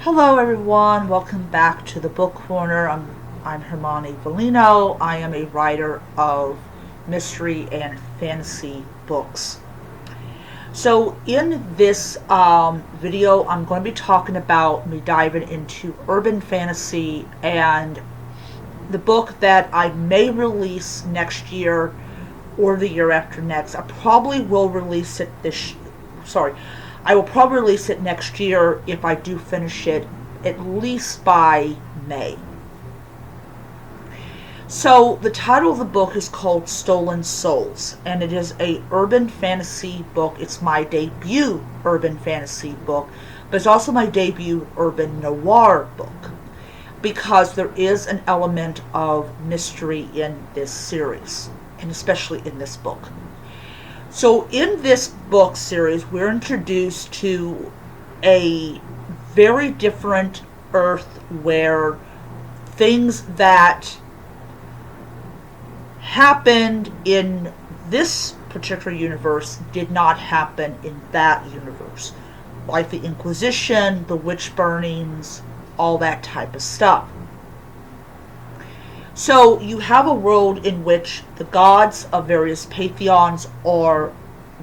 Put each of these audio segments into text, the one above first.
Hello, everyone. Welcome back to the Book Corner. I'm Hermione Valino. I am a writer of mystery and fantasy books. So, in this video, I'm going to be talking about me diving into urban fantasy and the book that I may release next year or the year after next. I probably will release it sorry, I will probably release it next year if I do finish it at least by May. So the title of the book is called Stolen Souls, and it is a urban fantasy book. It's my debut urban fantasy book, but it's also my debut urban noir book because there is an element of mystery in this series, and especially in this book. So in this book series, we're introduced to a very different Earth where things that happened in this particular universe did not happen in that universe. Like the Inquisition, the witch burnings, all that type of stuff. So you have a world in which the gods of various pantheons are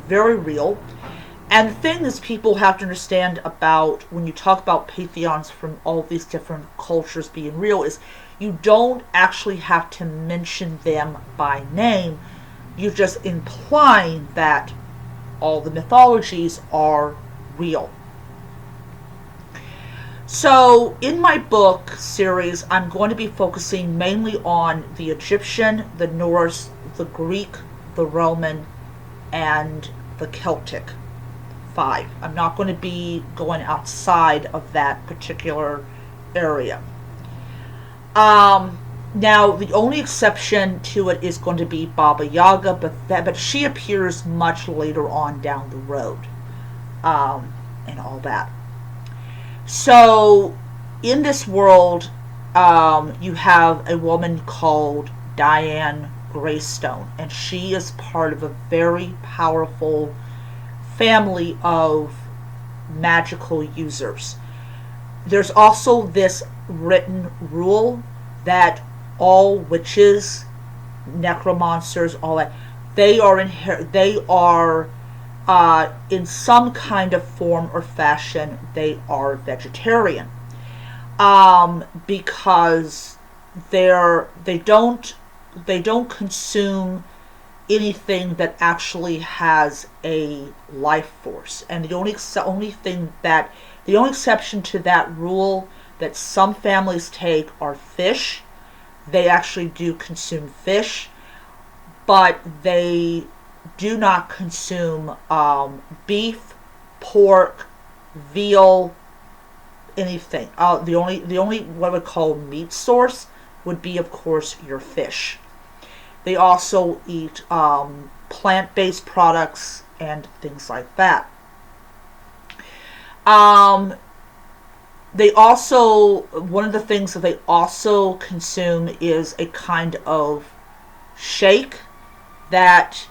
very real. And the thing is, people have to understand about when you talk about pantheons from all these different cultures being real is you don't actually have to mention them by name. You're just implying that all the mythologies are real. So, in my book series, I'm going to be focusing mainly on the Egyptian, the Norse, the Greek, the Roman, and the Celtic 5. I'm not going to be going outside of that particular area. Now, the only exception to it is going to be Baba Yaga, but she appears much later on down the road, and all that. So, in this world, you have a woman called Diane Greystone, and she is part of a very powerful family of magical users. There's also this written rule that all witches, necromancers, all that, they are in some kind of form or fashion, they are vegetarian, because they don't consume anything that actually has a life force. And the only exception to that rule that some families take are fish. They actually do consume fish, but they do not consume beef, pork, veal, anything. The only what I would call meat source would be, of course, your fish. They also eat plant-based products and things like that. They also, one of the things that they also consume is a kind of shake that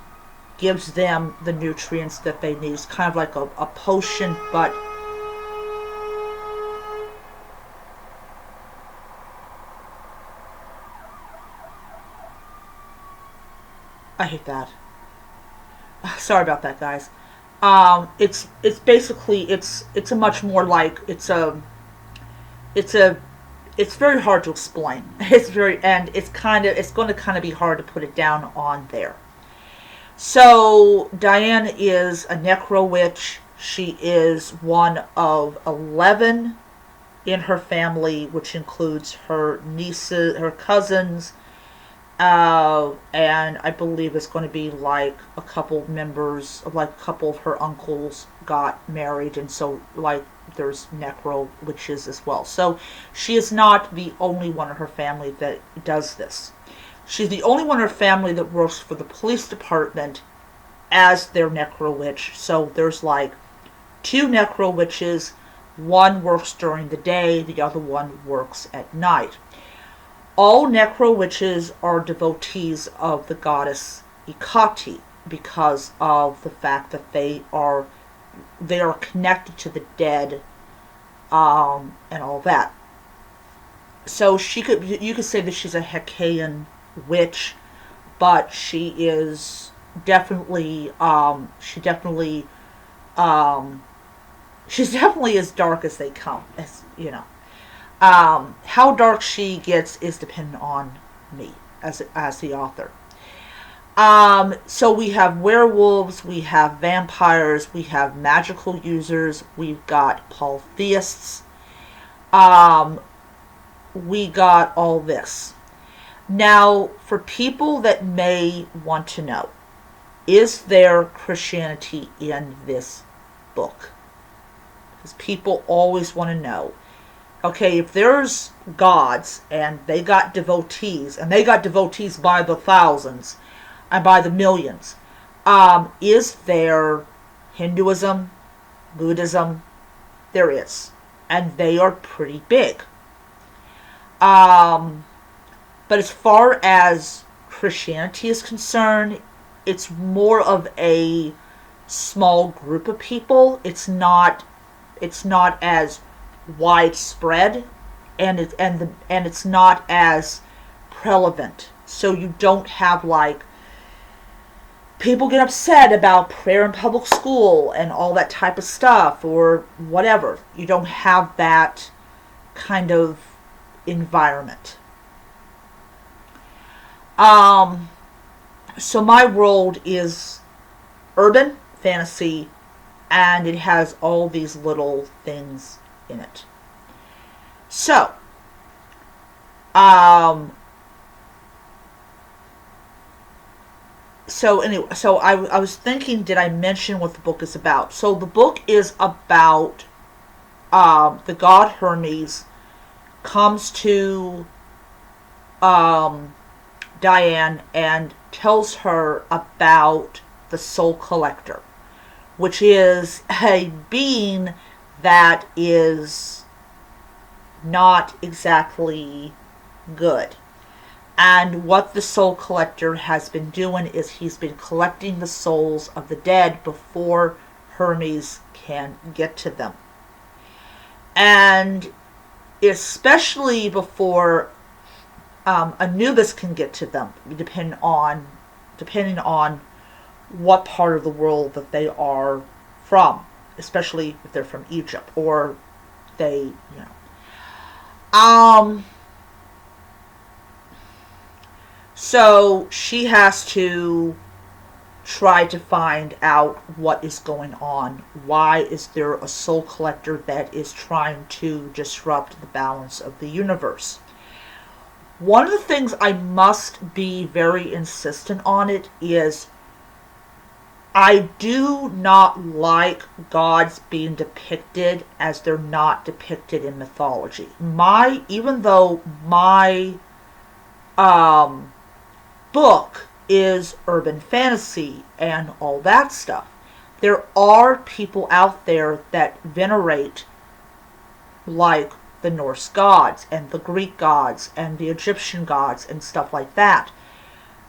gives them the nutrients that they need. It's kind of like a potion, but I hate that. Sorry about that, guys. It's basically it's a much more like it's very hard to explain. It's going to kind of be hard to put it down on there. So Diane is a necro witch. She is one of 11 in her family, which includes her nieces, her cousins, and I believe it's going to be like a couple of her uncles got married, and so like there's necro witches as well. So she is not the only one in her family that does this. She's the only one in her family that works for the police department as their necro witch. So there's like 2 necro witches. One works during the day, the other one works at night. All necro witches are devotees of the goddess Hecate because of the fact that they are connected to the dead and all that. So you could say that she's a Hecate witch, but um, she's definitely as dark as they come, as you know. How dark she gets is dependent on me as the author. So we have werewolves, we have vampires, we have magical users, we've got polytheists, um, we got all this. Now, for people that may want to know, is there Christianity in this book? Because people always want to know. Okay, if there's gods and they got devotees, and they got devotees by the thousands and by the millions, is there Hinduism, Buddhism? There is. And they are pretty big. But as far as Christianity is concerned, it's more of a small group of people. It's not as widespread, and it's not as prevalent. So you don't have like people get upset about prayer in public school and all that type of stuff or whatever. You don't have that kind of environment. So my world is urban fantasy, and it has all these little things in it. So, I was thinking, did I mention what the book is about? So the book is about the god Hermes comes to Diane and tells her about the Soul Collector, which is a being that is not exactly good. And what the Soul Collector has been doing is he's been collecting the souls of the dead before Hermes can get to them. And especially before Anubis can get to them, depending on what part of the world that they are from, especially if they're from Egypt or they, you know. So she has to try to find out what is going on. Why is there a soul collector that is trying to disrupt the balance of the universe? One of the things I must be very insistent on it is I do not like gods being depicted as they're not depicted in mythology. Even though my book is urban fantasy and all that stuff, there are people out there that venerate like the Norse gods and the Greek gods and the Egyptian gods and stuff like that.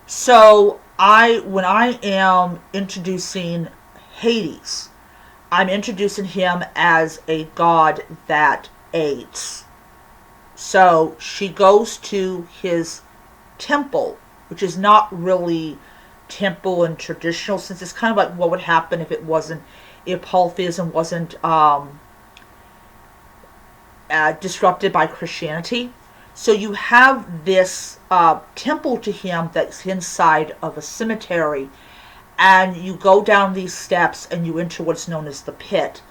So when I am introducing Hades, I'm introducing him as a god that aids. So she goes to his temple, which is not really temple and traditional, since it's kind of like what would happen if polytheism wasn't disrupted by Christianity. So you have this temple to him that's inside of a cemetery, and you go down these steps and you enter what's known as the pit,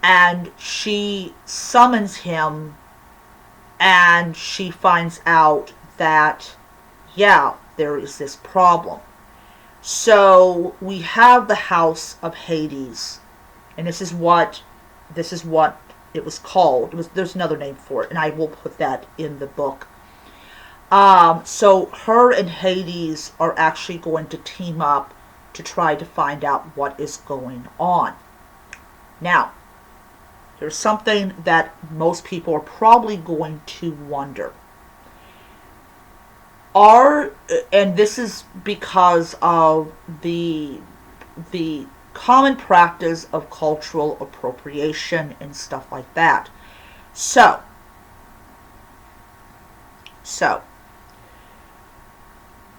and she summons him, and she finds out that, yeah, there is this problem. So we have the House of Hades, and this is what it was called. There's another name for it, and I will put that in the book. So her and Hades are actually going to team up to try to find out what is going on. Now, there's something that most people are probably going to wonder. And this is because of the common practice of cultural appropriation and stuff like that. So, so,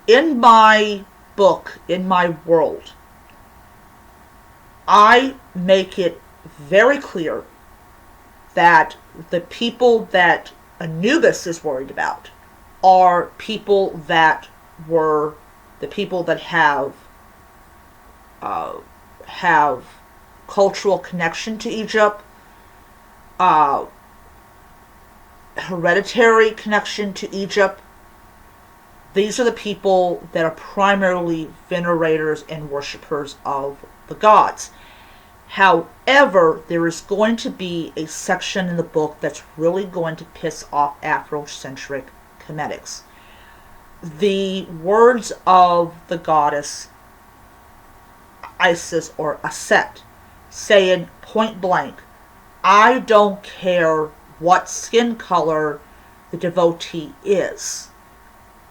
in my book, in my world, I make it very clear that the people that Anubis is worried about are people that were the people that have cultural connection to Egypt, uh, hereditary connection to Egypt. These are the people that are primarily venerators and worshippers of the gods. However, there is going to be a section in the book that's really going to piss off Afrocentric Kemetics. The words of the goddess Isis or Aset, saying point blank, I don't care what skin color the devotee is.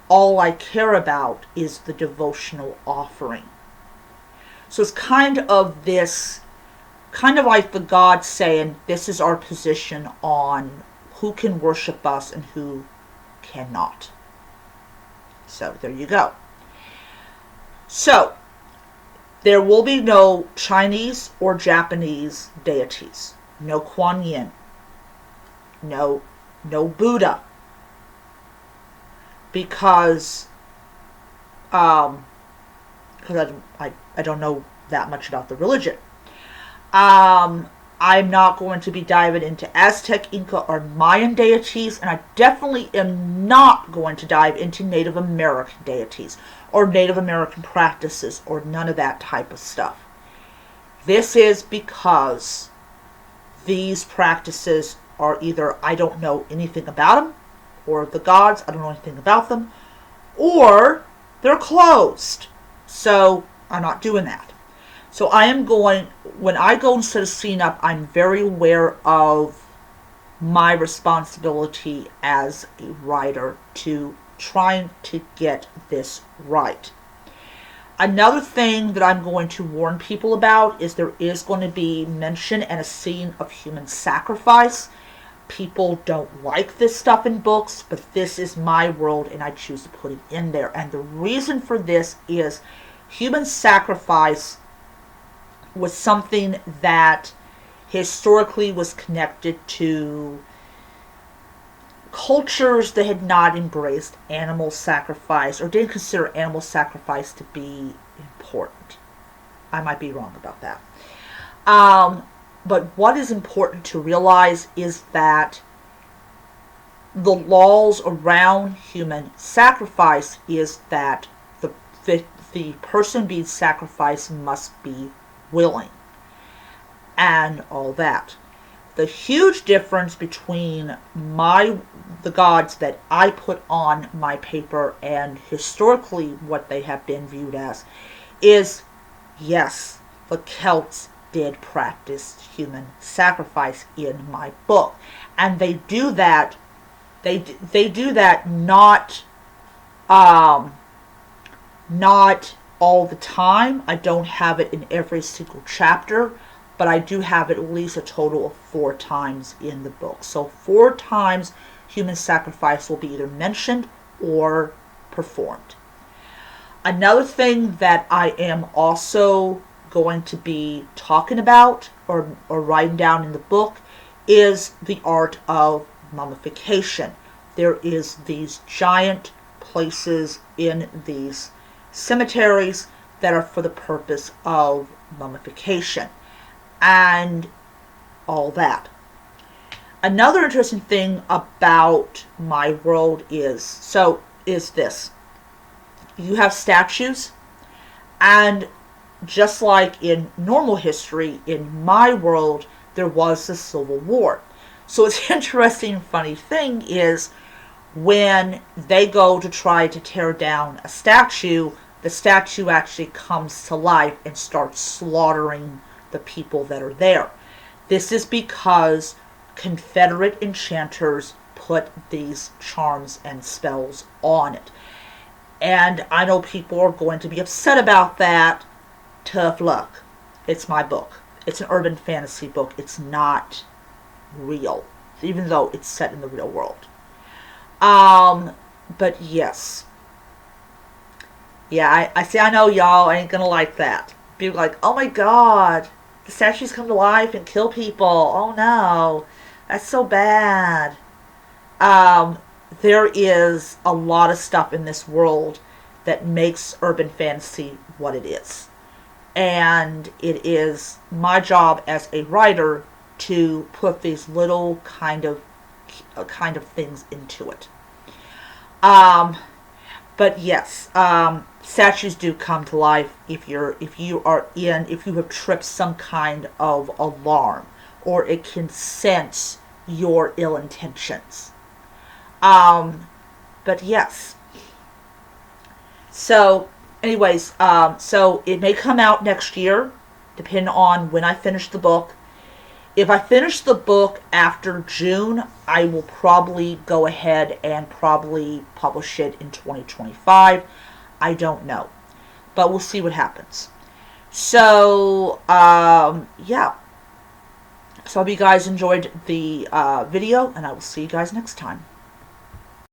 All I care about is the devotional offering. So it's kind of like the gods saying, this is our position on who can worship us and who cannot. So there you go. So there will be no Chinese or Japanese deities. No Kuan Yin. No Buddha. Because I don't know that much about the religion. I'm not going to be diving into Aztec, Inca, or Mayan deities, and I definitely am not going to dive into Native American deities, or Native American practices, or none of that type of stuff. This is because these practices are either I don't know anything about them, or the gods, I don't know anything about them, or they're closed. So I'm not doing that. So when I go and set a scene up, I'm very aware of my responsibility as a writer to trying to get this right. Another thing that I'm going to warn people about is there is going to be mention and a scene of human sacrifice. People don't like this stuff in books, but this is my world and I choose to put it in there. And the reason for this is human sacrifice was something that historically was connected to cultures that had not embraced animal sacrifice or didn't consider animal sacrifice to be important. I might be wrong about that. But what is important to realize is that the laws around human sacrifice is that the person being sacrificed must be willing and all that. The huge difference between the gods that I put on my paper and historically what they have been viewed as is, yes, the Celts did practice human sacrifice in my book, and they do that not all the time. I don't have it in every single chapter, but I do have it at least a total of 4 times in the book. So 4 times human sacrifice will be either mentioned or performed. Another thing that I am also going to be talking about or writing down in the book is the art of mummification. There is these giant places in these cemeteries that are for the purpose of mummification and all that. Another interesting thing about my world is this. You have statues, and just like in normal history, in my world, there was the Civil War. So it's interesting, funny thing is when they go to try to tear down a statue, the statue actually comes to life and starts slaughtering the people that are there. This is because Confederate enchanters put these charms and spells on it. And I know people are going to be upset about that. Tough luck. It's my book. It's an urban fantasy book. It's not real. even though it's set in the real world. But yes. Yeah, I see, I know y'all ain't gonna like that. Be like, oh my god, the statues come to life and kill people. Oh no, that's so bad. Um, there is a lot of stuff in this world that makes urban fantasy what it is. And it is my job as a writer to put these little kind of things into it. Um, but yes, statues do come to life if you have tripped some kind of alarm, or it can sense your ill intentions. Um, but yes. So, anyways, so it may come out next year, depending on when I finish the book. If I finish the book after June, I will probably go ahead and probably publish it in 2025. I don't know. But we'll see what happens. So, yeah. So I hope you guys enjoyed the video, and I will see you guys next time.